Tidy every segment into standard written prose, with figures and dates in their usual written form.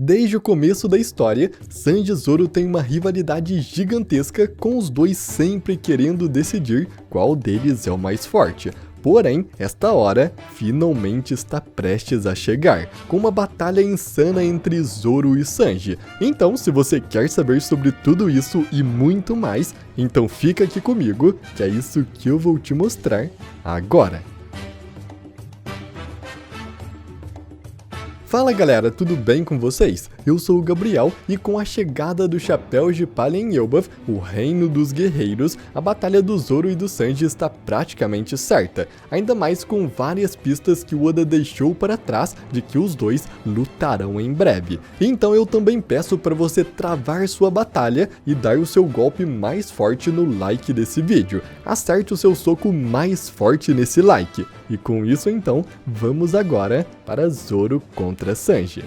Desde o começo da história, Sanji e Zoro têm uma rivalidade gigantesca, com os dois sempre querendo decidir qual deles é o mais forte. Porém, esta hora finalmente está prestes a chegar, com uma batalha insana entre Zoro e Sanji. Então, se você quer saber sobre tudo isso e muito mais, então fica aqui comigo, que é isso que eu vou te mostrar agora. Fala galera, tudo bem com vocês? Eu sou o Gabriel e com a chegada do Chapéu de Palha em Elbaf, o Reino dos Guerreiros, a batalha do Zoro e do Sanji está praticamente certa, ainda mais com várias pistas que o Oda deixou para trás de que os dois lutarão em breve. Então eu também peço para você travar sua batalha e dar o seu golpe mais forte no like desse vídeo. Acerte o seu soco mais forte nesse like. E com isso então, vamos agora para Zoro contra Sanji.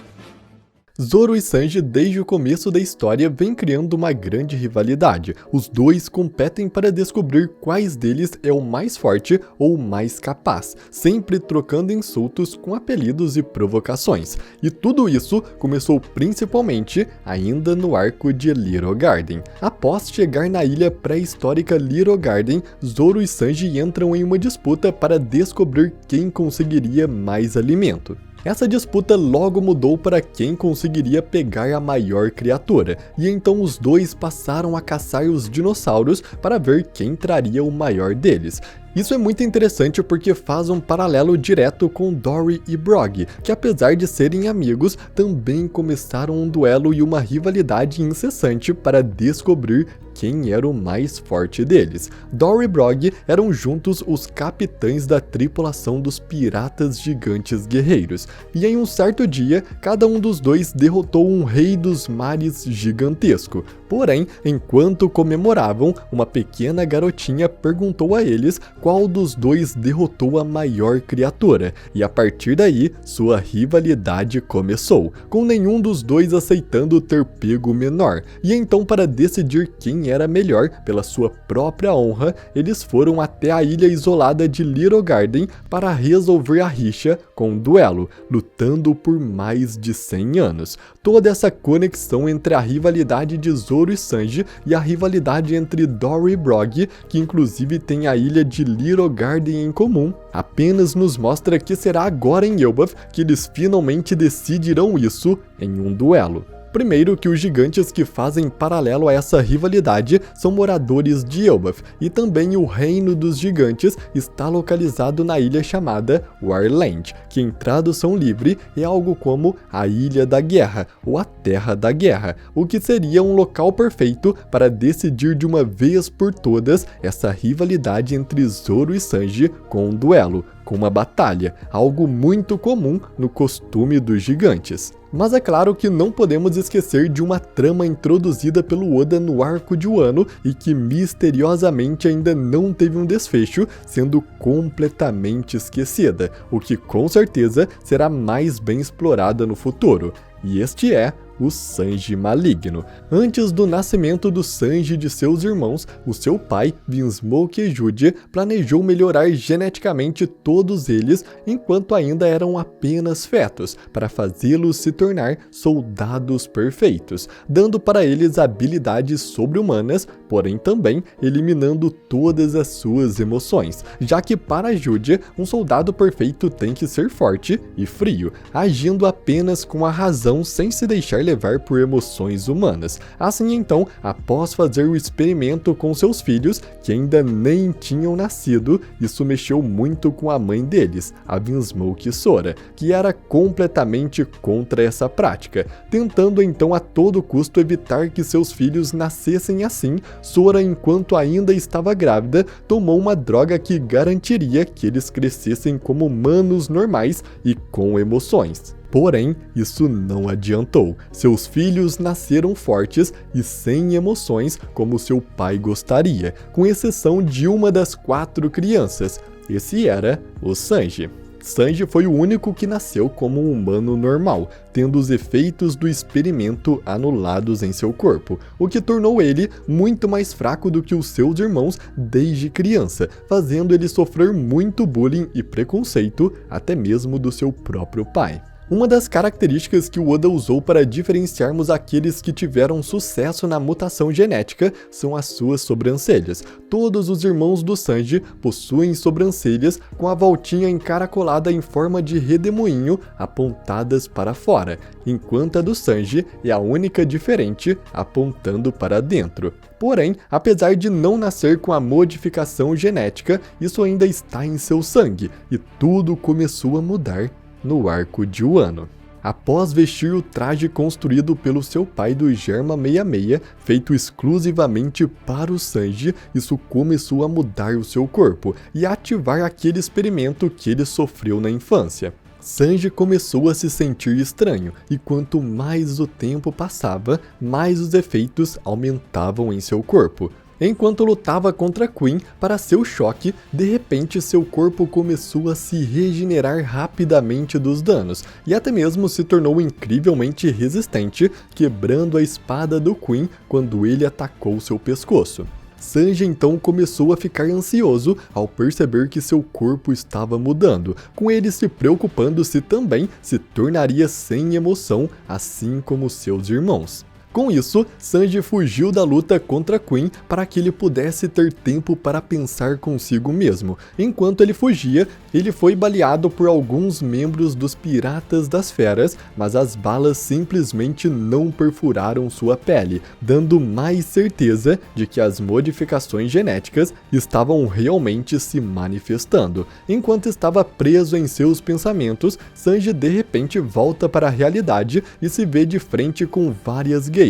Zoro e Sanji, desde o começo da história, vêm criando uma grande rivalidade. Os dois competem para descobrir quais deles é o mais forte ou o mais capaz, sempre trocando insultos com apelidos e provocações. E tudo isso começou principalmente ainda no arco de Little Garden. Após chegar na ilha pré-histórica Little Garden, Zoro e Sanji entram em uma disputa para descobrir quem conseguiria mais alimento. Essa disputa logo mudou para quem conseguiria pegar a maior criatura, e então os dois passaram a caçar os dinossauros para ver quem traria o maior deles. Isso é muito interessante porque faz um paralelo direto com Dory e Brogy, que apesar de serem amigos, também começaram um duelo e uma rivalidade incessante para descobrir quem era o mais forte deles. Dory e Brogy eram juntos os capitães da tripulação dos piratas gigantes guerreiros, e em um certo dia, cada um dos dois derrotou um rei dos mares gigantesco. Porém, enquanto comemoravam, uma pequena garotinha perguntou a eles qual dos dois derrotou a maior criatura, e a partir daí, sua rivalidade começou, com nenhum dos dois aceitando ter pego o menor. E então, para decidir quem era melhor, pela sua própria honra, eles foram até a ilha isolada de Little Garden para resolver a rixa com um duelo, lutando por mais de 100 anos. Toda essa conexão entre a rivalidade de Zoro e Sanji e a rivalidade entre Dory e Brogy, que inclusive tem a ilha de Little Garden em comum, apenas nos mostra que será agora em Elbaf que eles finalmente decidirão isso em um duelo. Primeiro, que os gigantes que fazem paralelo a essa rivalidade são moradores de Elbaf, e também o Reino dos Gigantes está localizado na ilha chamada Warland, que em tradução livre é algo como a Ilha da Guerra, ou a Terra da Guerra, o que seria um local perfeito para decidir de uma vez por todas essa rivalidade entre Zoro e Sanji com um duelo, com uma batalha, algo muito comum no costume dos gigantes. Mas é claro que não podemos esquecer de uma trama introduzida pelo Oda no arco de Wano e que misteriosamente ainda não teve um desfecho, sendo completamente esquecida, o que com certeza será mais bem explorada no futuro. E este é o Sanji maligno. Antes do nascimento do Sanji e de seus irmãos, o seu pai, Vinsmoke Judia, planejou melhorar geneticamente todos eles enquanto ainda eram apenas fetos, para fazê-los se tornar soldados perfeitos, dando para eles habilidades sobre-humanas, porém também eliminando todas as suas emoções, já que para Judia, um soldado perfeito tem que ser forte e frio, agindo apenas com a razão sem se deixar levar por emoções humanas. Assim então, após fazer o experimento com seus filhos, que ainda nem tinham nascido, isso mexeu muito com a mãe deles, a Vinsmoke Sora, que era completamente contra essa prática. Tentando então a todo custo evitar que seus filhos nascessem assim, Sora, enquanto ainda estava grávida, tomou uma droga que garantiria que eles crescessem como humanos normais e com emoções. Porém, isso não adiantou. Seus filhos nasceram fortes e sem emoções como seu pai gostaria, com exceção de uma das 4 crianças. Esse era o Sanji. Sanji foi o único que nasceu como um humano normal, tendo os efeitos do experimento anulados em seu corpo, o que tornou ele muito mais fraco do que os seus irmãos desde criança, fazendo ele sofrer muito bullying e preconceito, até mesmo do seu próprio pai. Uma das características que o Oda usou para diferenciarmos aqueles que tiveram sucesso na mutação genética são as suas sobrancelhas. Todos os irmãos do Sanji possuem sobrancelhas com a voltinha encaracolada em forma de redemoinho apontadas para fora, enquanto a do Sanji é a única diferente, apontando para dentro. Porém, apesar de não nascer com a modificação genética, isso ainda está em seu sangue, e tudo começou a mudar no arco de Wano. Após vestir o traje construído pelo seu pai do Germa 66, feito exclusivamente para o Sanji, isso começou a mudar o seu corpo e a ativar aquele experimento que ele sofreu na infância. Sanji começou a se sentir estranho, e quanto mais o tempo passava, mais os efeitos aumentavam em seu corpo. Enquanto lutava contra Queen, para seu choque, de repente seu corpo começou a se regenerar rapidamente dos danos, e até mesmo se tornou incrivelmente resistente, quebrando a espada do Queen quando ele atacou seu pescoço. Sanji então começou a ficar ansioso ao perceber que seu corpo estava mudando, com ele se preocupando se também se tornaria sem emoção, assim como seus irmãos. Com isso, Sanji fugiu da luta contra Queen para que ele pudesse ter tempo para pensar consigo mesmo. Enquanto ele fugia, ele foi baleado por alguns membros dos Piratas das Feras, mas as balas simplesmente não perfuraram sua pele, dando mais certeza de que as modificações genéticas estavam realmente se manifestando. Enquanto estava preso em seus pensamentos, Sanji de repente volta para a realidade e se vê de frente com várias geishas,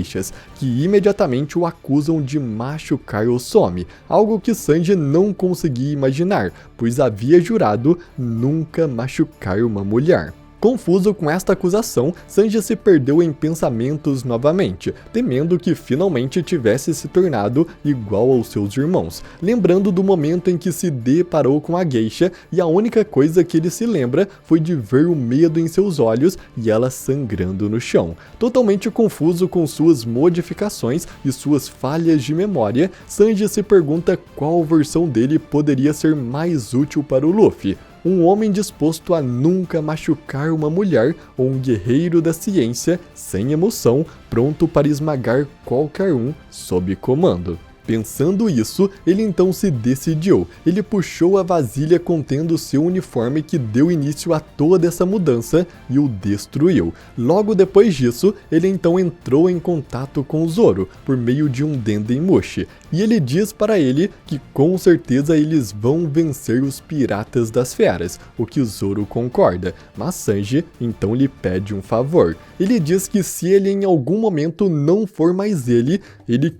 que imediatamente o acusam de machucar Osome, algo que Sanji não conseguia imaginar, pois havia jurado nunca machucar uma mulher. Confuso com esta acusação, Sanji se perdeu em pensamentos novamente, temendo que finalmente tivesse se tornado igual aos seus irmãos, lembrando do momento em que se deparou com a geisha e a única coisa que ele se lembra foi de ver o medo em seus olhos e ela sangrando no chão. Totalmente confuso com suas modificações e suas falhas de memória, Sanji se pergunta qual versão dele poderia ser mais útil para o Luffy. Um homem disposto a nunca machucar uma mulher ou um guerreiro da ciência, sem emoção, pronto para esmagar qualquer um sob comando. Pensando isso, ele então se decidiu. Ele puxou a vasilha contendo seu uniforme que deu início a toda essa mudança e o destruiu. Logo depois disso, ele então entrou em contato com Zoro por meio de um Dendemushi, e ele diz para ele que com certeza eles vão vencer os Piratas das Feras, o que Zoro concorda, mas Sanji então lhe pede um favor. Ele diz que se ele em algum momento não for mais ele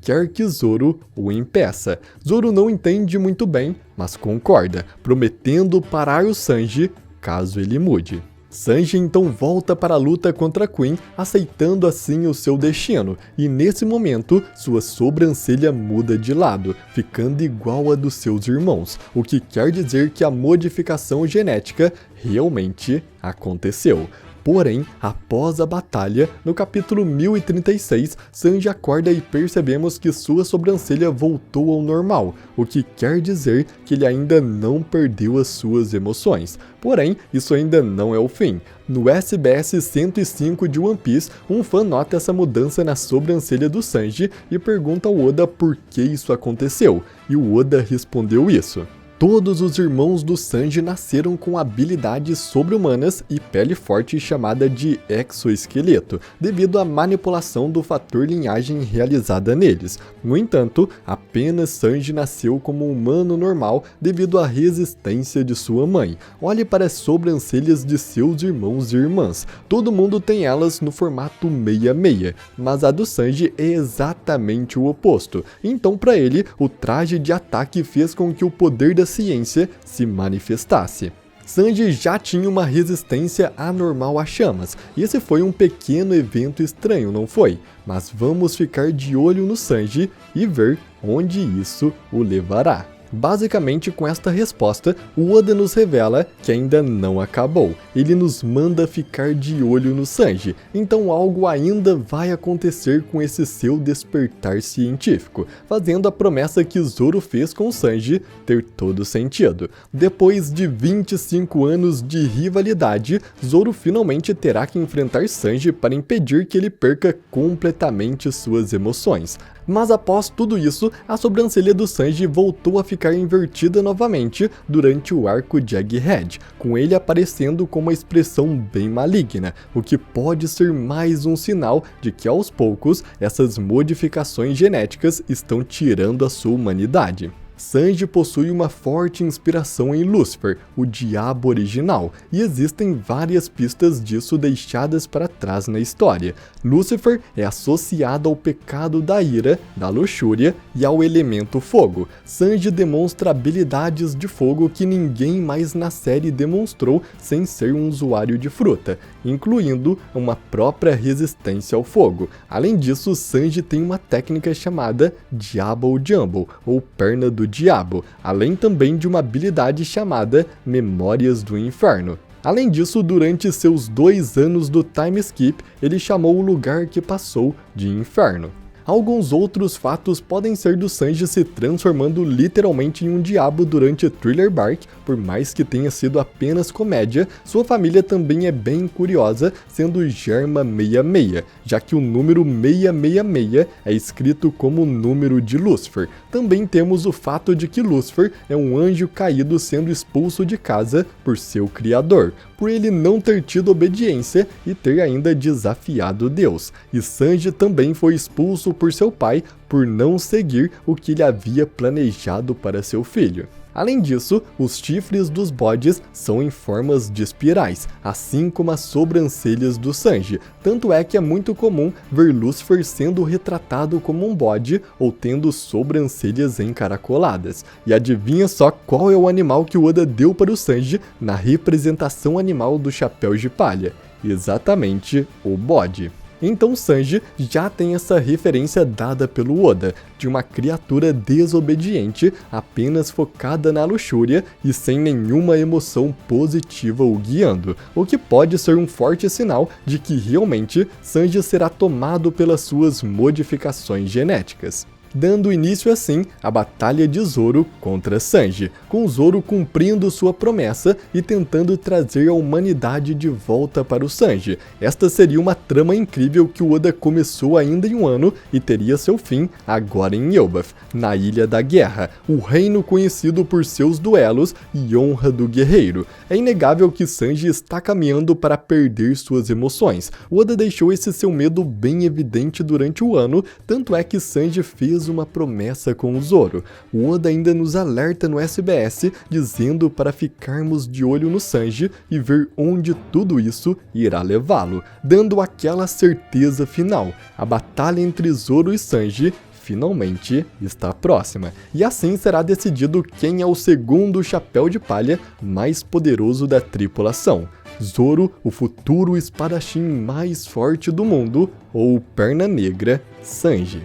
quer que Zoro o impeça. Zoro não entende muito bem, mas concorda, prometendo parar o Sanji caso ele mude. Sanji então volta para a luta contra Queen, aceitando assim o seu destino, e nesse momento sua sobrancelha muda de lado, ficando igual a dos seus irmãos, o que quer dizer que a modificação genética realmente aconteceu. Porém, após a batalha, no capítulo 1036, Sanji acorda e percebemos que sua sobrancelha voltou ao normal, o que quer dizer que ele ainda não perdeu as suas emoções. Porém, isso ainda não é o fim. No SBS 105 de One Piece, um fã nota essa mudança na sobrancelha do Sanji e pergunta ao Oda por que isso aconteceu, e o Oda respondeu isso. Todos os irmãos do Sanji nasceram com habilidades sobre-humanas e pele forte chamada de exoesqueleto, devido à manipulação do fator linhagem realizada neles. No entanto, apenas Sanji nasceu como humano normal devido à resistência de sua mãe. Olhe para as sobrancelhas de seus irmãos e irmãs. Todo mundo tem elas no formato 66, mas a do Sanji é exatamente o oposto. Então, para ele, o traje de ataque fez com que o poder da ciência se manifestasse. Sanji já tinha uma resistência anormal a chamas, e esse foi um pequeno evento estranho, não foi? Mas vamos ficar de olho no Sanji e ver onde isso o levará. Basicamente, com esta resposta, o Oda nos revela que ainda não acabou. Ele nos manda ficar de olho no Sanji, então algo ainda vai acontecer com esse seu despertar científico, fazendo a promessa que Zoro fez com Sanji ter todo sentido. Depois de 25 anos de rivalidade, Zoro finalmente terá que enfrentar Sanji para impedir que ele perca completamente suas emoções. Mas após tudo isso, a sobrancelha do Sanji voltou a ficar invertida novamente durante o arco de Egghead, com ele aparecendo com uma expressão bem maligna, o que pode ser mais um sinal de que aos poucos essas modificações genéticas estão tirando a sua humanidade. Sanji possui uma forte inspiração em Lucifer, o diabo original, e existem várias pistas disso deixadas para trás na história. Lucifer é associado ao pecado da ira, da luxúria e ao elemento fogo. Sanji demonstra habilidades de fogo que ninguém mais na série demonstrou sem ser um usuário de fruta, incluindo uma própria resistência ao fogo. Além disso, Sanji tem uma técnica chamada Diabo Jumbo, ou perna do diabo, além também de uma habilidade chamada Memórias do Inferno. Além disso, durante seus 2 anos do time skip, ele chamou o lugar que passou de Inferno. Alguns outros fatos podem ser do Sanji se transformando literalmente em um diabo durante Thriller Bark. Por mais que tenha sido apenas comédia, sua família também é bem curiosa, sendo Germa 66, já que o número 666 é escrito como o número de Lucifer. Também temos o fato de que Lucifer é um anjo caído sendo expulso de casa por seu criador, por ele não ter tido obediência e ter ainda desafiado Deus. E Sanji também foi expulso por seu pai por não seguir o que ele havia planejado para seu filho. Além disso, os chifres dos bodes são em formas de espirais, assim como as sobrancelhas do Sanji. Tanto é que é muito comum ver Lucifer sendo retratado como um bode ou tendo sobrancelhas encaracoladas. E adivinha só qual é o animal que o Oda deu para o Sanji na representação animal do Chapéu de Palha? Exatamente, o bode. Então Sanji já tem essa referência dada pelo Oda, de uma criatura desobediente, apenas focada na luxúria e sem nenhuma emoção positiva o guiando, o que pode ser um forte sinal de que realmente Sanji será tomado pelas suas modificações genéticas. Dando início assim à batalha de Zoro contra Sanji, com Zoro cumprindo sua promessa e tentando trazer a humanidade de volta para o Sanji. Esta seria uma trama incrível que o Oda começou ainda em um ano e teria seu fim agora em Elbaf, na Ilha da Guerra, o reino conhecido por seus duelos e honra do guerreiro. É inegável que Sanji está caminhando para perder suas emoções. O Oda deixou esse seu medo bem evidente durante o ano, tanto é que Sanji fez uma promessa com o Zoro. O Oda ainda nos alerta no SBS, dizendo para ficarmos de olho no Sanji e ver onde tudo isso irá levá-lo, dando aquela certeza final. A batalha entre Zoro e Sanji finalmente está próxima, e assim será decidido quem é o segundo chapéu de palha mais poderoso da tripulação. Zoro, o futuro espadachim mais forte do mundo, ou Perna Negra Sanji.